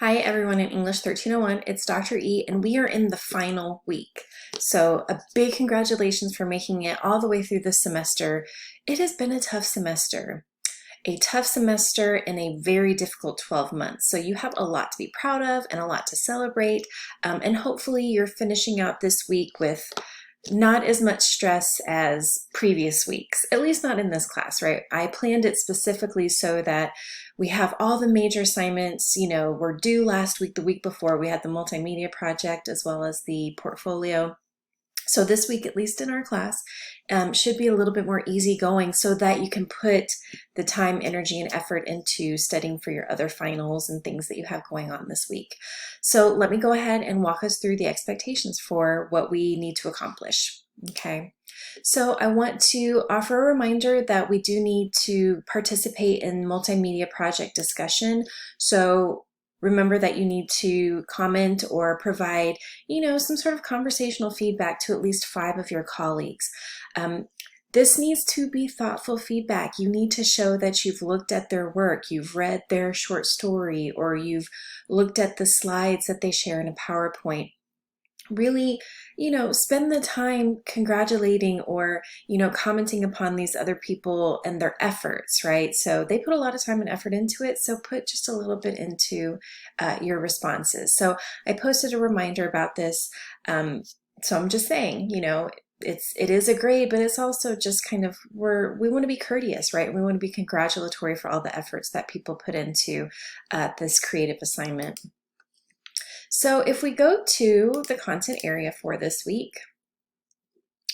Hi everyone in English 1301, it's Dr. E and we are in the final week. So a big congratulations for making it all the way through this semester. It has been a tough semester. A tough semester in a very difficult 12 months. So you have a lot to be proud of and a lot to celebrate. And hopefully you're finishing out this week with not as much stress as previous weeks, at least not in this class, right? I planned it specifically so that we have all the major assignments, were due last week, the week before. We had the multimedia project as well as the portfolio. So this week, at least in our class, should be a little bit more easygoing so that you can put the time, energy, and effort into studying for your other finals and things that you have going on this week. So let me go ahead and walk us through the expectations for what we need to accomplish. Okay, so I want to offer a reminder that we do need to participate in multimedia project discussion. So remember that you need to comment or provide, some sort of conversational feedback to at least 5 of your colleagues. This needs to be thoughtful feedback. You need to show that you've looked at their work, you've read their short story, or you've looked at the slides that they share in a PowerPoint. Really, spend the time congratulating or, commenting upon these other people and their efforts, right? So they put a lot of time and effort into it. So put just a little bit into your responses. So I posted a reminder about this. So I'm just saying, it is a grade, but it's also just kind of, we want to be courteous, right? We want to be congratulatory for all the efforts that people put into this creative assignment. So if we go to the content area for this week,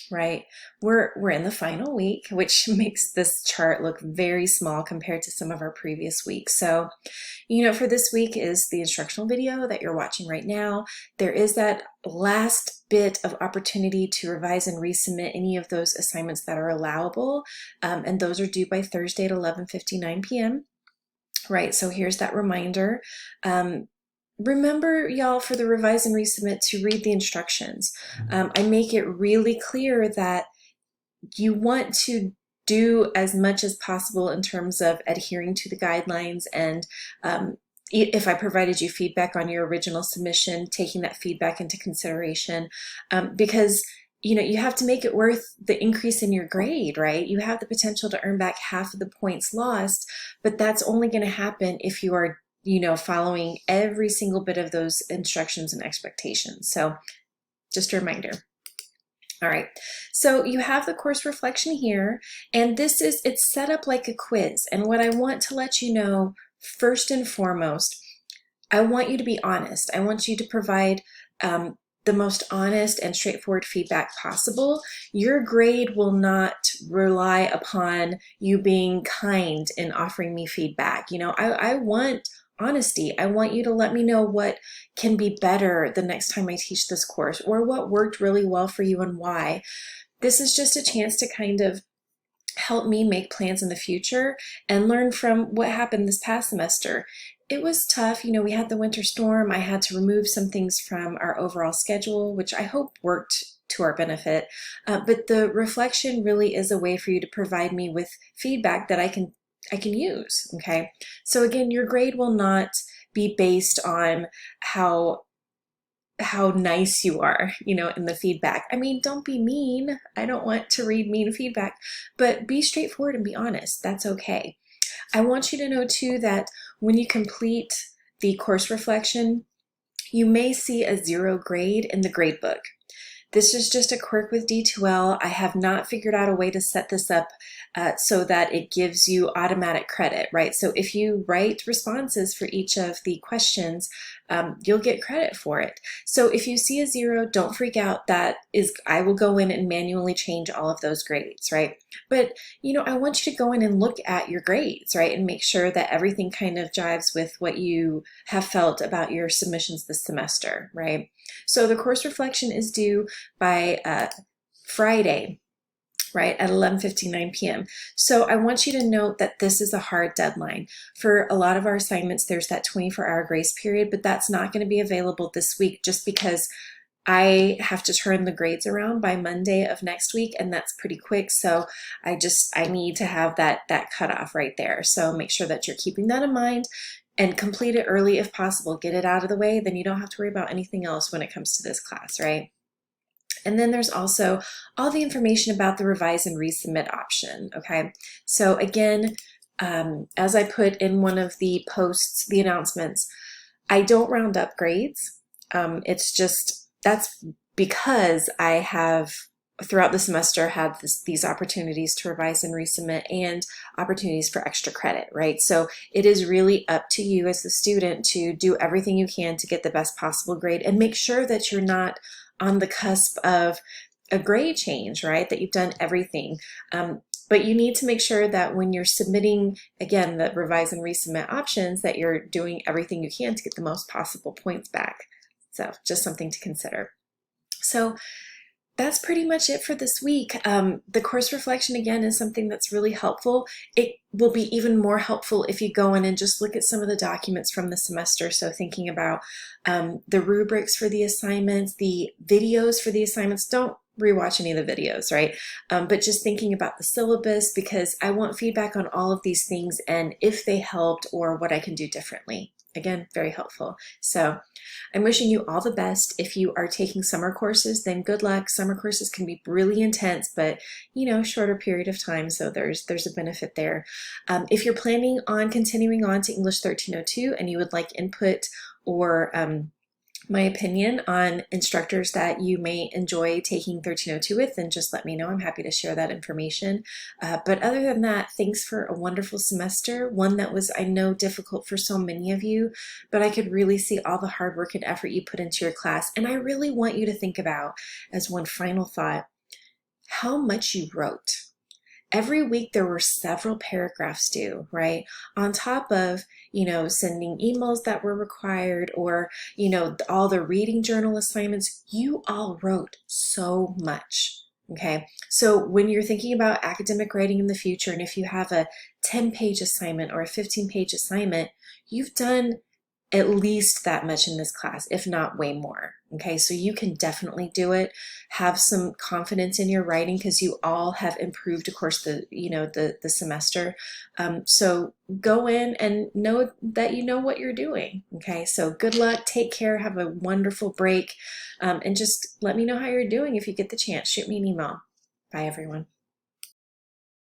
right, we're in the final week, which makes this chart look very small compared to some of our previous weeks. So, for this week is the instructional video that you're watching right now. There is that last bit of opportunity to revise and resubmit any of those assignments that are allowable, and those are due by Thursday at 11:59 p.m. Right, so here's that reminder. Remember, y'all, for the revise and resubmit to read the instructions. I make it really clear that you want to do as much as possible in terms of adhering to the guidelines, and if I provided you feedback on your original submission, taking that feedback into consideration, because you have to make it worth the increase in your grade, right? You have the potential to earn back half of the points lost, but that's only going to happen if you are following every single bit of those instructions and expectations. So just a reminder. All right, so you have the course reflection here, and it's set up like a quiz. And what I want to let you know, first and foremost, I want you to be honest. I want you to provide the most honest and straightforward feedback possible. Your grade will not rely upon you being kind in offering me feedback. I want honesty. I want you to let me know what can be better the next time I teach this course, or what worked really well for you and why. This is just a chance to kind of help me make plans in the future and learn from what happened this past semester. It was tough. We had the winter storm. I had to remove some things from our overall schedule, which I hope worked to our benefit. But the reflection really is a way for you to provide me with feedback that I can use, okay? So again, your grade will not be based on how nice you are, in the feedback. I mean, don't be mean. I don't want to read mean feedback, but be straightforward and be honest. That's okay. I want you to know too that when you complete the course reflection, you may see a 0 grade in the grade book. This is just a quirk with D2L. I have not figured out a way to set this up so that it gives you automatic credit, right? So if you write responses for each of the questions, you'll get credit for it. So if you see a 0, don't freak out. I will go in and manually change all of those grades, right? But, I want you to go in and look at your grades, right? And make sure that everything kind of jives with what you have felt about your submissions this semester, right? So the course reflection is due by Friday, right, at 11:59 p.m. So I want you to note that this is a hard deadline. For a lot of our assignments, there's that 24-hour grace period, but that's not going to be available this week just because I have to turn the grades around by Monday of next week, and that's pretty quick. So I need to have that cutoff right there. So make sure that you're keeping that in mind. and complete it early if possible. Get it out of the way, then you don't have to worry about anything else when it comes to this class, right? And then there's also all the information about the revise and resubmit option, okay? So again, as I put in one of the posts, the announcements, I don't round up grades. It's just, that's because I have throughout the semester had these opportunities to revise and resubmit and opportunities for extra credit, right? So it is really up to you as the student to do everything you can to get the best possible grade and make sure that you're not on the cusp of a grade change, right? That you've done everything. But you need to make sure that when you're submitting, again, the revise and resubmit options, that you're doing everything you can to get the most possible points back. So just something to consider. So that's pretty much it for this week. The course reflection, again, is something that's really helpful. It will be even more helpful if you go in and just look at some of the documents from the semester. So thinking about the rubrics for the assignments, the videos for the assignments. Don't rewatch any of the videos, right? But just thinking about the syllabus, because I want feedback on all of these things and if they helped or what I can do differently. Again, very helpful. So I'm wishing you all the best. If you are taking summer courses, then good luck. Summer courses can be really intense, but shorter period of time, so there's a benefit there. If you're planning on continuing on to English 1302 and you would like input or my opinion on instructors that you may enjoy taking 1302 with, then just let me know. I'm happy to share that information. But other than that, thanks for a wonderful semester, one that was, I know, difficult for so many of you, but I could really see all the hard work and effort you put into your class. And I really want you to think about, as one final thought, how much you wrote. Every week there were several paragraphs due, right? On top of, sending emails that were required or, all the reading journal assignments, you all wrote so much. Okay, so when you're thinking about academic writing in the future, and if you have a 10-page assignment or a 15-page assignment, you've done at least that much in this class, if not way more. Okay, so you can definitely do it. Have some confidence in your writing because you all have improved, of course, the semester. So go in and know that you know what you're doing. Okay, so good luck, take care, have a wonderful break, and just let me know how you're doing if you get the chance. Shoot me an email. Bye, everyone.